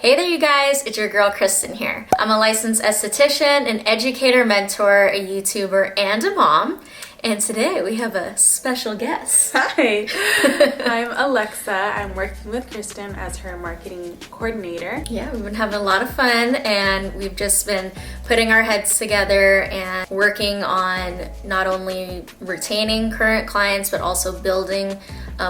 Hey there you guys, it's your girl Kristen here. I'm a licensed esthetician, an educator, mentor, a YouTuber, and a mom. And today we have a special guest. Hi, I'm Alexa. I'm working with Kristen as her marketing coordinator. Yeah, we've been having a lot of fun and we've just been putting our heads together and working on not only retaining current clients, but also building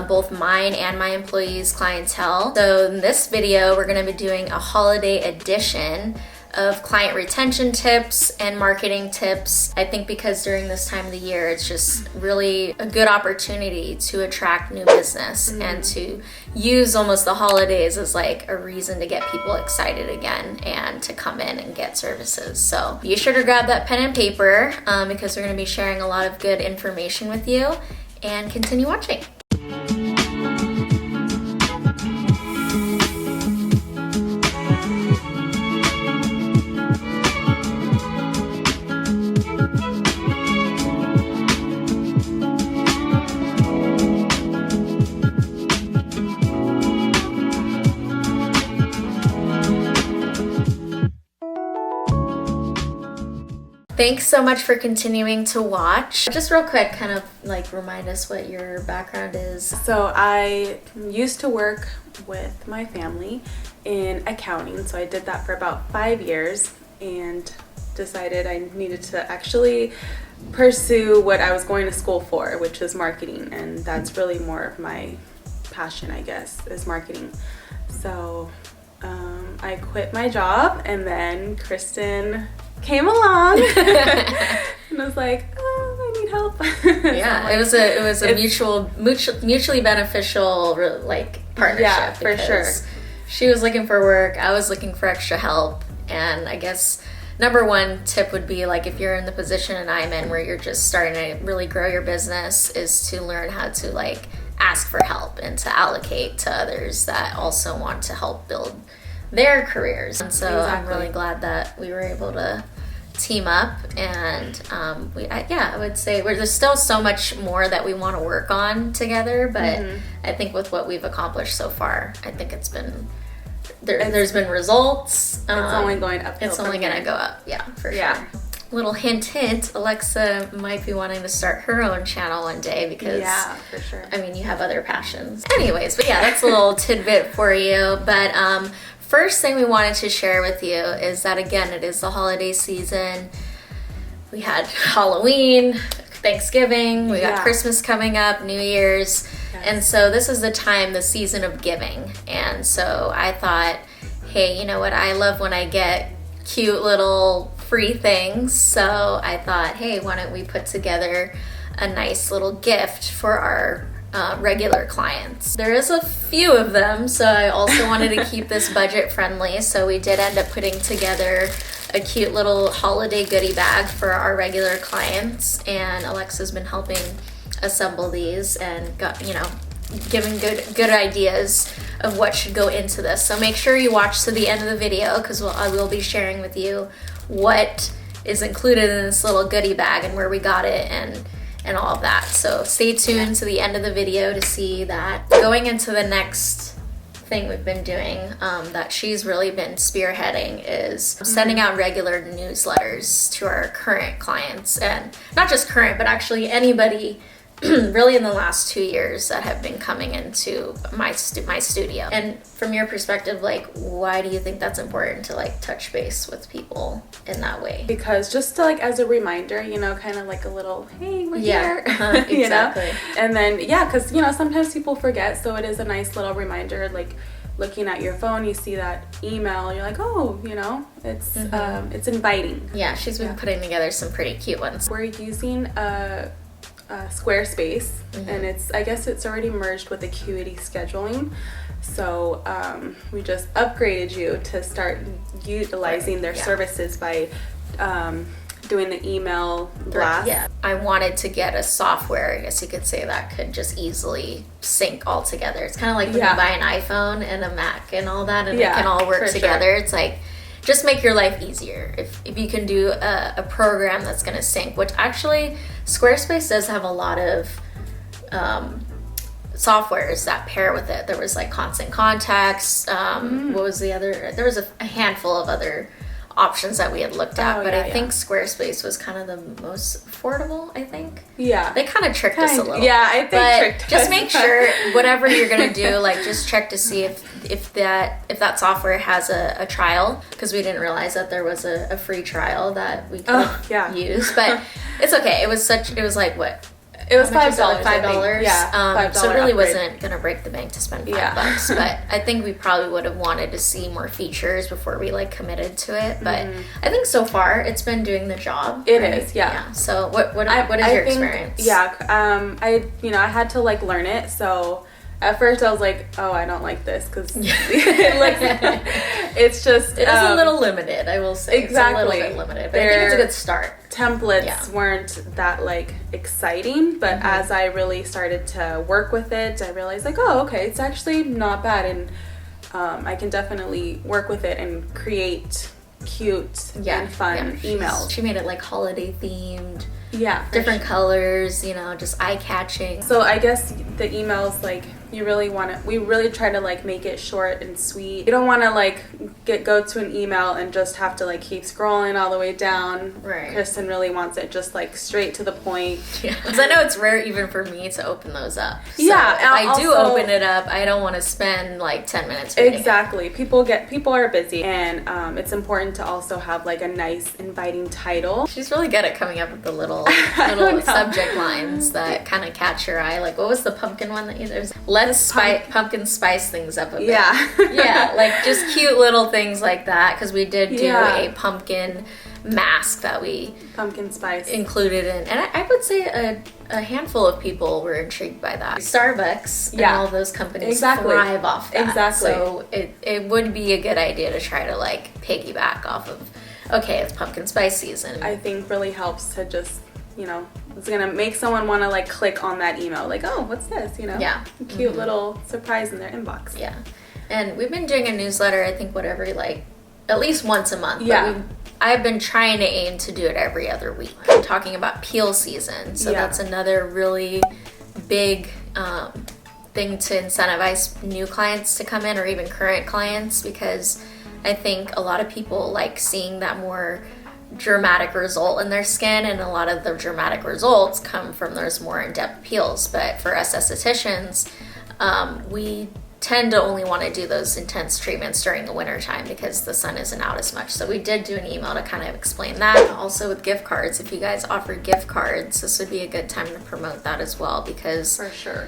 both mine and my employees' clientele. So in this video, we're gonna be doing a holiday edition of client retention tips and marketing tips. I think because during this time of the year, it's just really a good opportunity to attract new business and to use almost the holidays as like a reason to get people excited again and to come in and get services. So be sure to grab that pen and paper because we're gonna be sharing a lot of good information with you, and continue watching. Thanks so much for continuing to watch. Just real quick, kind of like remind us what your background is. So I used to work with my family in accounting. So I did that for about 5 years and decided I needed to actually pursue what I was going to school for, which is marketing. And that's really more of my passion, I guess, is marketing. So I quit my job, and then Kristen came along and was like, oh, I need help. Yeah, it was a mutually beneficial like partnership. Yeah, for sure. She was looking for work, I was looking for extra help, and I guess number one tip would be, like, if you're in the position and I'm in where you're just starting to really grow your business, is to learn how to like ask for help and to allocate to others that also want to help build their careers. And so I'm really glad that we were able to team up, and I would say there's still so much more that we want to work on together, but I think with what we've accomplished so far, I think it's been there's been results. It's only going up. It's only going to go up. Yeah, for sure. Little hint, Alexa might be wanting to start her own channel one day because, yeah, for sure. I mean, you have other passions. Anyways, but yeah, that's a little tidbit for you. But first thing we wanted to share with you is that, again, it is the holiday season. We had Halloween, Thanksgiving, we got Christmas coming up, New Year's. Yes. And so this is the season of giving. And so I thought, hey, you know what? I love when I get cute little free things. So I thought, hey, why don't we put together a nice little gift for our regular clients. There is a few of them, so I also wanted to keep this budget friendly. So we did end up putting together a cute little holiday goodie bag for our regular clients, and Alexa's been helping assemble these and giving good ideas of what should go into this. So make sure you watch to the end of the video, because I will be sharing with you what is included in this little goodie bag and where we got it and all of that. So stay tuned to the end of the video to see that. Going into the next thing we've been doing that she's really been spearheading is sending out regular newsletters to our current clients, and not just current, but actually anybody really in the last 2 years that have been coming into my studio. And from your perspective, like, why do you think that's important to like touch base with people in that way? Because just to, like, as a reminder, kind of like a little, hey, we're here. Exactly. And then because sometimes people forget, so it is a nice little reminder. Like, looking at your phone, you see that email, you're like, oh, it's inviting. Yeah, she's been putting together some pretty cute ones. We're using Squarespace, and I guess it's already merged with Acuity scheduling. So we just upgraded you to start utilizing their services by doing the email blast. Yeah, I wanted to get a software, I guess you could say, that could just easily sync all together. It's kind of like when you buy an iPhone and a Mac and all that, and it can all work together. Sure. It's like, just make your life easier if you can do a program that's going to sync, which actually Squarespace does have a lot of softwares that pair with it. There was like Constant Contacts. What was the other? There was a handful of other options that we had looked at, but I think Squarespace was kind of the most affordable, I think. Yeah. They kind of tricked us a little. Yeah, I think tricked us. Just make sure whatever you're going to do, like just check to see if that software has a trial, because we didn't realize that there was a free trial that we could use. But it's okay. It was like what? It was $5. $5. Yeah, $5 so it really upgrade. wasn't gonna break the bank to spend $5. But I think we probably would have wanted to see more features before we like committed to it. But I think so far it's been doing the job. It is, yeah. So what is your experience? Yeah, I had to like learn it. So at first I was like, oh, I don't like this because it's just it is a little limited. I will say exactly. It's a little bit limited, but I think it's a good start. Templates weren't that like exciting, but as I really started to work with it, I realized like, oh, okay, it's actually not bad, and I can definitely work with it and create cute and fun emails. She made it like holiday themed. Yeah, different colors, just eye-catching. So I guess the emails, like, we really try to like make it short and sweet. You don't want to like go to an email and just have to like keep scrolling all the way down. Right. Kristen really wants it just like straight to the point. Yeah, because I know it's rare even for me to open those up. So yeah, if I do open it up, I don't want to spend like 10 minutes reading exactly. People are busy, and it's important to also have like a nice inviting title. She's really good at coming up with the little subject lines that kind of catch your eye. Like, what was the pumpkin one that you there's? Let's pumpkin spice things up a bit. Yeah, like just cute little things like that, because we did do a pumpkin mask that we pumpkin spice included in, and I would say a handful of people were intrigued by that. Starbucks and all those companies thrive off that. Exactly. So it would be a good idea to try to like piggyback off of, okay, it's pumpkin spice season. I think really helps to just, it's gonna make someone want to like click on that email, like, oh, what's this? Cute little surprise in their inbox. Yeah, and we've been doing a newsletter. I think whatever, like at least once a month. Yeah. But I've been trying to aim to do it every other week. I'm talking about peel season, so that's another really big thing to incentivize new clients to come in, or even current clients, because I think a lot of people like seeing that more dramatic result in their skin, and a lot of the dramatic results come from those more in-depth peels. But for us estheticians, we tend to only want to do those intense treatments during the winter time because the sun isn't out as much. So we did do an email to kind of explain that. Also with gift cards, if you guys offer gift cards, this would be a good time to promote that as well, because for sure,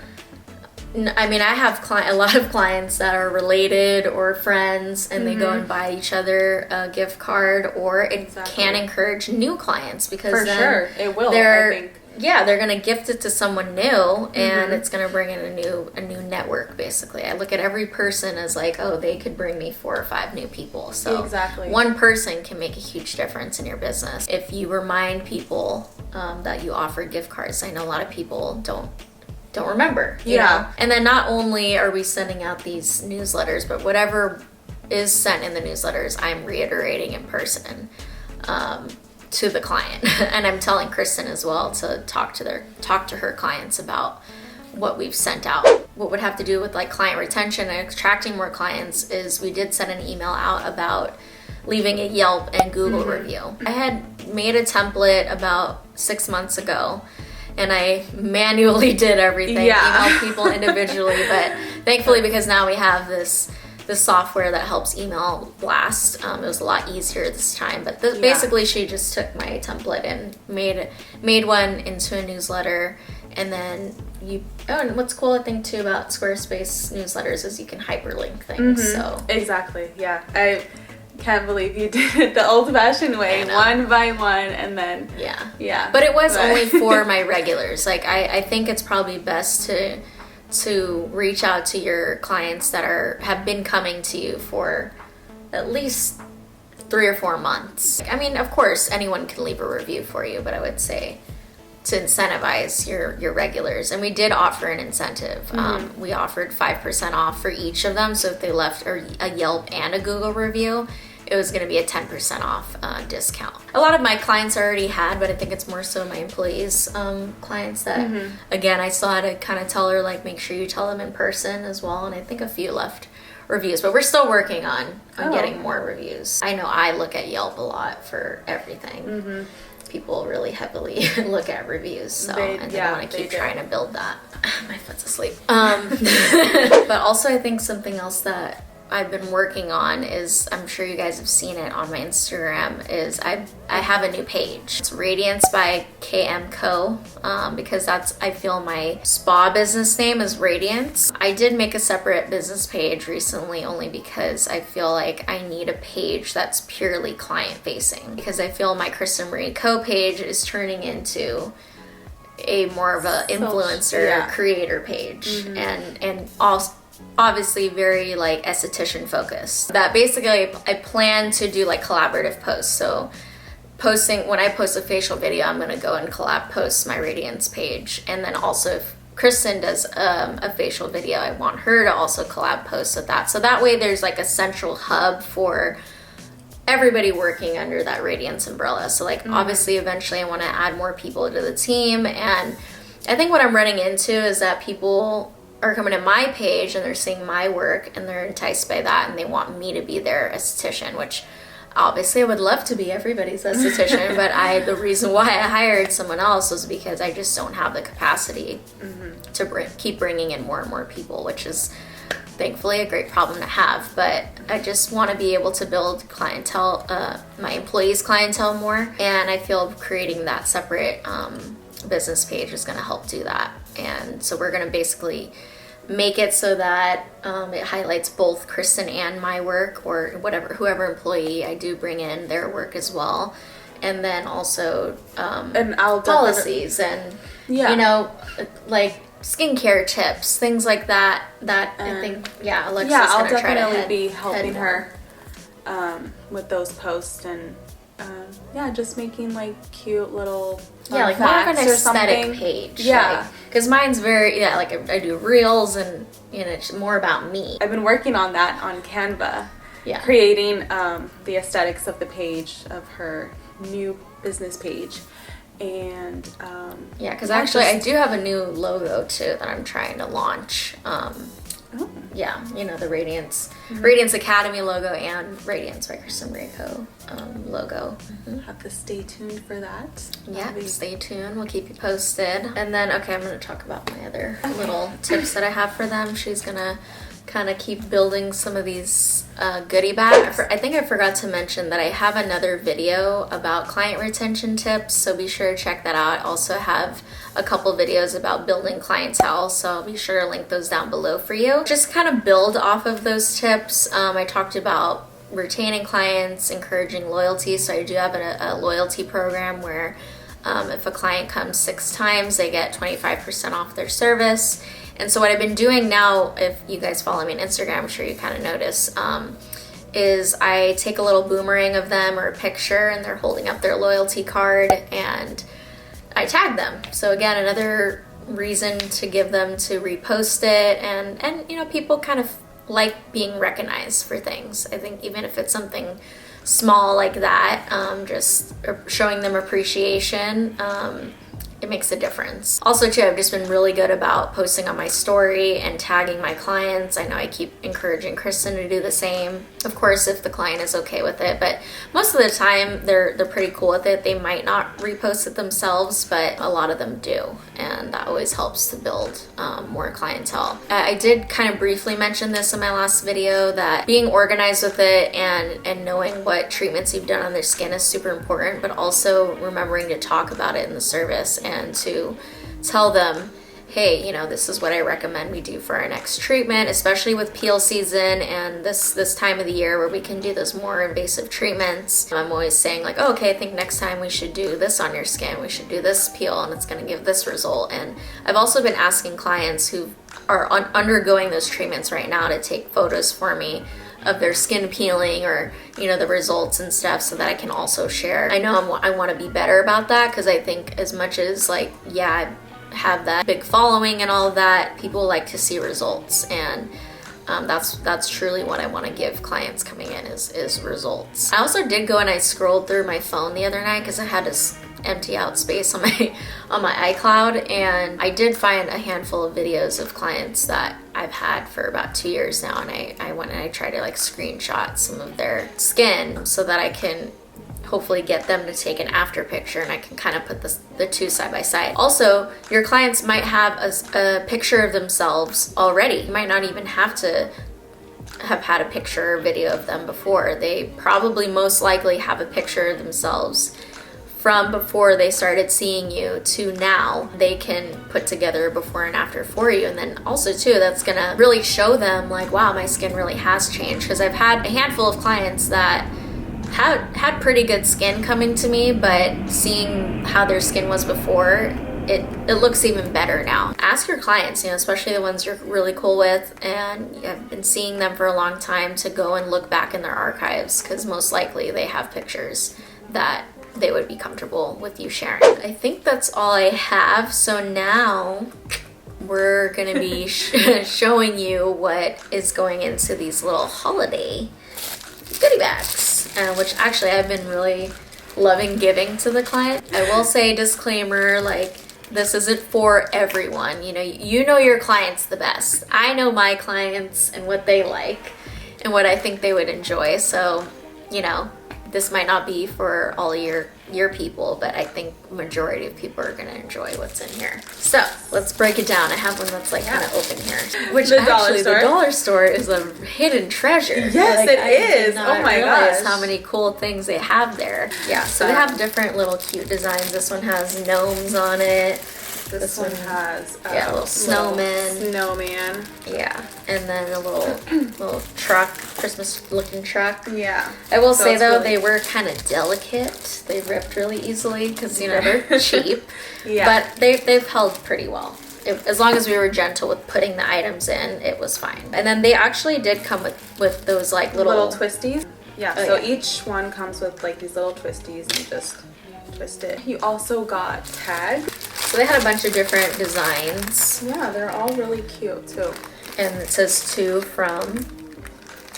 I mean, I have a lot of clients that are related or friends, and they go and buy each other a gift card, or it can encourage new clients, because for then sure it will. I think. Yeah, they're gonna gift it to someone new, and it's gonna bring in a new network. Basically, I look at every person as like, oh, they could bring me 4 or 5 new people. So one person can make a huge difference in your business if you remind people that you offer gift cards. I know a lot of people don't remember, you know? And then not only are we sending out these newsletters, but whatever is sent in the newsletters, I'm reiterating in person to the client. And I'm telling Kristen as well to talk to her clients about what we've sent out. What would have to do with like client retention and attracting more clients is we did send an email out about leaving a Yelp and Google review. I had made a template about 6 months ago, and I manually did everything, emailed people individually, but thankfully, because now we have this software that helps email blast, it was a lot easier this time. But basically, she just took my template and made one into a newsletter, and then and what's cool, I think, too, about Squarespace newsletters is you can hyperlink things. So exactly, yeah. I can't believe you did it the old-fashioned way, one by one, and then but it was only for my regulars. Like I think it's probably best to reach out to your clients that have been coming to you for at least 3 or 4 months. I mean, of course anyone can leave a review for you, but I would say to incentivize your regulars. And we did offer an incentive. We offered 5% off for each of them. So if they left a Yelp and a Google review, it was going to be a 10% off discount. A lot of my clients already had, but I think it's more so my employees, clients that, again, I still had to kind of tell her, like, make sure you tell them in person as well. And I think a few left reviews, but we're still working on getting more reviews. I know I look at Yelp a lot for everything. People really heavily look at reviews, so I think I want to keep trying to build that. My foot's asleep. But also I think something else that I've been working on is, I'm sure you guys have seen it on my Instagram, is I have a new page. It's Radiance by KM Co. Because that's, I feel my spa business name is Radiance. I did make a separate business page recently only because I feel like I need a page that's purely client facing, because I feel my Kristen Co page is turning into a more of a influencer creator page, and also obviously very like esthetician focused. That basically I plan to do like collaborative posts. So posting, when I post a facial video, I'm going to go and collab post my Radiance page. And then also if Kristen does a facial video, I want her to also collab post with that. So that way there's like a central hub for everybody working under that Radiance umbrella. So like obviously eventually I want to add more people to the team. And I think what I'm running into is that people are coming to my page and they're seeing my work and they're enticed by that and they want me to be their esthetician, which obviously I would love to be everybody's esthetician, but the reason why I hired someone else was because I just don't have the capacity to keep bringing in more and more people, which is thankfully a great problem to have. But I just want to be able to build clientele, my employees' clientele more, and I feel creating that separate business page is going to help do that. And so we're going to basically make it so that it highlights both Kristen and my work, or whoever employee I do bring in their work as well. And then also and I'll policies and, you know, like skincare tips, things like that, I think, Alexa's I'll going to try to definitely be helping her with those posts and just making like cute little like more of an aesthetic page. Because mine's very like I do reels and it's more about me. I've been working on that on Canva, creating the aesthetics of the page of her new business page. And because actually I do have a new logo too that I'm trying to launch. The Radiance Academy logo and Radiance by Kristen Co logo. Have to stay tuned for that. Stay tuned. We'll keep you posted. And then, I'm going to talk about my other little tips that I have for them. She's going to kind of keep building some of these goodie bags. I think I forgot to mention that I have another video about client retention tips, so be sure to check that out. I also have a couple videos about building clientele, so I'll be sure to link those down below for you. Just kind of build off of those tips. I talked about retaining clients, encouraging loyalty, so I do have a loyalty program where if a client comes 6 times, they get 25% off their service. And so what I've been doing now, if you guys follow me on Instagram, I'm sure you kind of notice, is I take a little boomerang of them or a picture and they're holding up their loyalty card and I tag them. So again, another reason to give them to repost it, and people kind of like being recognized for things. I think even if it's something small like that, just showing them appreciation, it makes a difference. Also too, I've just been really good about posting on my story and tagging my clients. I know I keep encouraging Kristen to do the same. Of course, if the client is okay with it, but most of the time they're pretty cool with it. They might not repost it themselves, but a lot of them do. And that always helps to build more clientele. I did kind of briefly mention this in my last video, that being organized with it and knowing what treatments you've done on their skin is super important, but also remembering to talk about it in the service and to tell them, hey, this is what I recommend we do for our next treatment, especially with peel season and this time of the year where we can do those more invasive treatments. I'm always saying like, oh, okay, I think next time we should do this on your skin. We should do this peel and it's going to give this result. And I've also been asking clients who are undergoing those treatments right now to take photos for me of their skin peeling or the results and stuff, so that I can also share. I know I want to be better about that, because I think as much as I have that big following and all of that, people like to see results, and That's truly what I want to give clients coming in is results. I also did go and I scrolled through my phone the other night because I had this empty out space on my iCloud, and I did find a handful of videos of clients that I've had for about 2 years now, and I went and I tried to like screenshot some of their skin so that I can hopefully get them to take an after picture, and I can kind of put the two side by side. Also, your clients might have a picture of themselves already. You might not even have to have had a picture or video of them before. They probably most likely have a picture of themselves from before they started seeing you to now. They can put together before and after for you, and then also too, that's gonna really show them like, wow, my skin really has changed. Because I've had a handful of clients that had pretty good skin coming to me, but seeing how their skin was before, it looks even better now. Ask your clients, especially the ones you're really cool with and you have been seeing them for a long time, to go and look back in their archives, because most likely they have pictures that they would be comfortable with you sharing. I think that's all I have. So now we're gonna be showing you what is going into these little holiday goodie bags, which actually I've been really loving giving to the client. I will say, disclaimer, like, this isn't for everyone. You know your clients the best. I know my clients and what they like and what I think they would enjoy. So, this might not be for all of your people, but I think majority of people are going to enjoy what's in here. So let's break it down. I have one that's like kind of open here, which the dollar store is a hidden treasure. Yes, it is. Oh my gosh, how many cool things they have there. Yeah, so they have different little cute designs. This one has gnomes on it. This one has a little snowman. Yeah, and then a little truck, Christmas looking truck. Yeah. I will say though, they were kind of delicate. They ripped really easily because they're cheap. Yeah. But they've held pretty well. As long as we were gentle with putting the items in, it was fine. And then they actually did come with those like little twisties. Yeah. So each one comes with like these little twisties, and just twist it. You also got tags. So they had a bunch of different designs. Yeah, they're all really cute too. And it says to, from,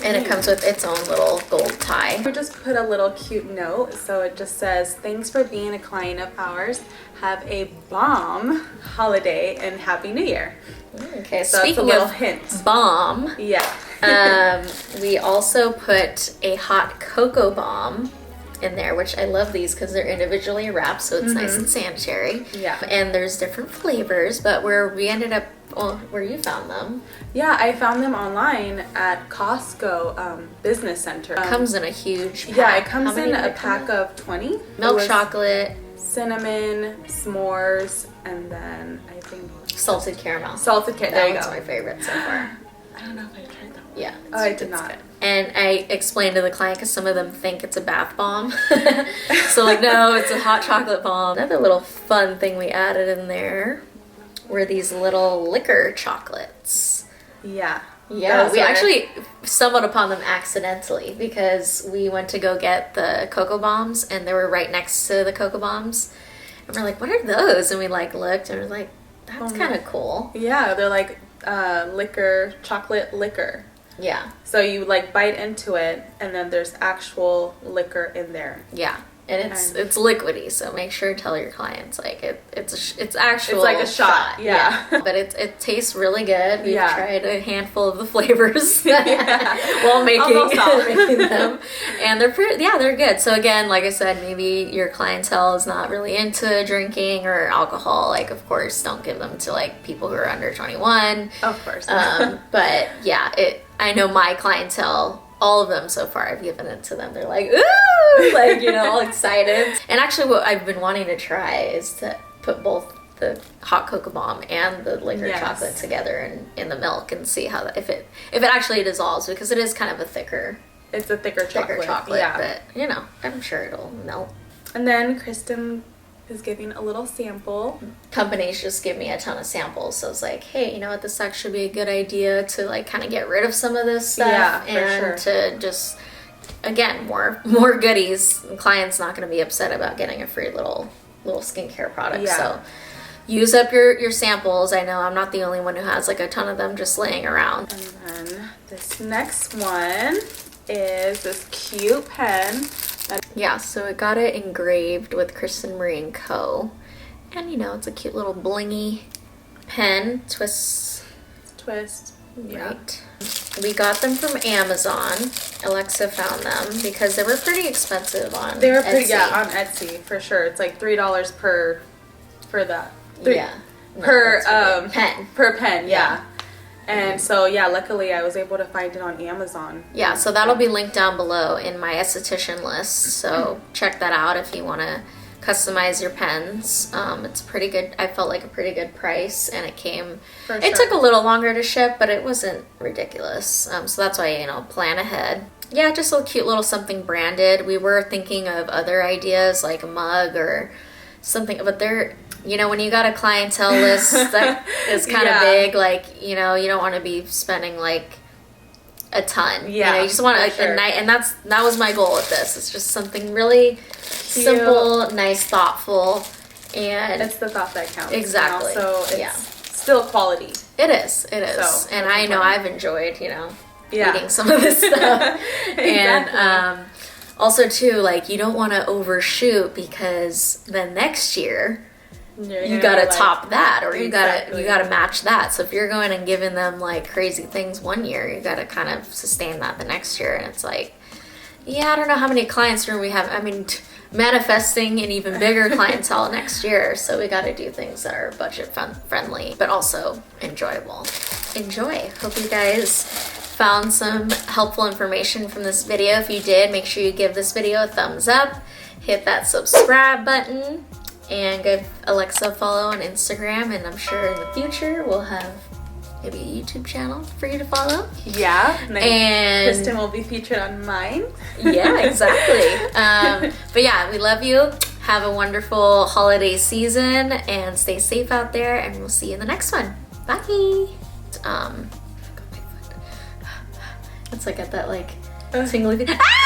and it comes with its own little gold tie. We just put a little cute note. So it just says, thanks for being a client of ours. Have a bomb holiday and Happy New Year. Okay, so speaking of hint. Bomb. Yeah. We also put a hot cocoa bomb in there, which I love these because they're individually wrapped, so it's nice and sanitary. Yeah. And there's different flavors, but where we ended up, where you found them. Yeah, I found them online at Costco Business Center. It comes in a huge pack. Yeah, it comes in a pack of 20. Milk chocolate, cinnamon, s'mores, and then I think salted caramel. There you go. That's my favorite so far. I don't know if I've tried that one. Yeah. I did not. Good. And I explained to the client, because some of them think it's a bath bomb. So like, no, it's a hot chocolate bomb. Another little fun thing we added in there were these little liquor chocolates. Yeah. Yeah, we actually stumbled upon them accidentally because we went to go get the cocoa bombs and they were right next to the cocoa bombs. And we're like, what are those? And we like looked and we're like, that's kind of cool. Yeah, they're like liquor, chocolate liquor. Yeah. So you like bite into it and then there's actual liquor in there. Yeah. And it's liquidy, so make sure to tell your clients like it's actual. It's like a shot. Yeah. But it tastes really good. We've tried a handful of the flavors while making them, and they're good. So again, like I said, maybe your clientele is not really into drinking or alcohol. Like, of course, don't give them to like people who are under 21. Of course. But yeah, I know my clientele. All of them so far, I've given it to them. They're like, ooh, like, all excited. And actually what I've been wanting to try is to put both the hot cocoa bomb and the liquor chocolate together in the milk and see how if it actually dissolves, because it is kind of a thicker. It's a thicker chocolate. Yeah. But, I'm sure it'll melt. And then Kristen is giving a little sample. Companies just give me a ton of samples, so it's like, hey, you know what, this actually be a good idea to like kind of get rid of some of this stuff to just, again, more goodies. Client's not going to be upset about getting a free little skincare product. So use up your samples. I know I'm not the only one who has like a ton of them just laying around. And then This next one is this cute pen. Yeah, so I got it engraved with Kristen Marie & Co. And you know, it's a cute little blingy pen. Twist. Yeah. Right. We got them from Amazon. Alexa found them because they were pretty expensive on They were pretty, Etsy. yeah, on Etsy for sure. It's like $3 per for that. Yeah. Per pen. Per pen, yeah. And so yeah, luckily I was able to find it on Amazon. Yeah, so that'll be linked down below in my esthetician list. So check that out if you want to customize your pens. It's pretty good. I felt like a pretty good price, and it came. It took a little longer to ship, but it wasn't ridiculous. So that's why, you know, plan ahead. Yeah, just a cute little something branded. We were thinking of other ideas like a mug or something, but they're, you know, when you got a clientele list that is kind of big, like, you know, you don't want to be spending like a ton. Yeah, you know, you just want a night, and that was my goal with this. It's just something really simple, nice, thoughtful, and it's the thought that counts. Exactly. So it's still quality. It is. So, and I know I've enjoyed, you know, yeah. eating some of this stuff. Exactly. And also too, like, you don't want to overshoot, because then next year you gotta top that, or you gotta match that. So if you're going and giving them like crazy things one year, you gotta kind of sustain that the next year. And it's like, yeah, I don't know how many clients we have. I mean, manifesting an even bigger clientele next year. So we gotta do things that are budget friendly, but also enjoyable. Enjoy. Hope you guys found some helpful information from this video. If you did, make sure you give this video a thumbs up, hit that subscribe button, and give Alexa a follow on Instagram. And I'm sure in the future we'll have maybe a YouTube channel for you to follow. Yeah, and Kristen will be featured on mine. Yeah, exactly. But yeah, we love you. Have a wonderful holiday season, and stay safe out there, and we'll see you in the next one. Bye. It's like at that like tingly. Ah!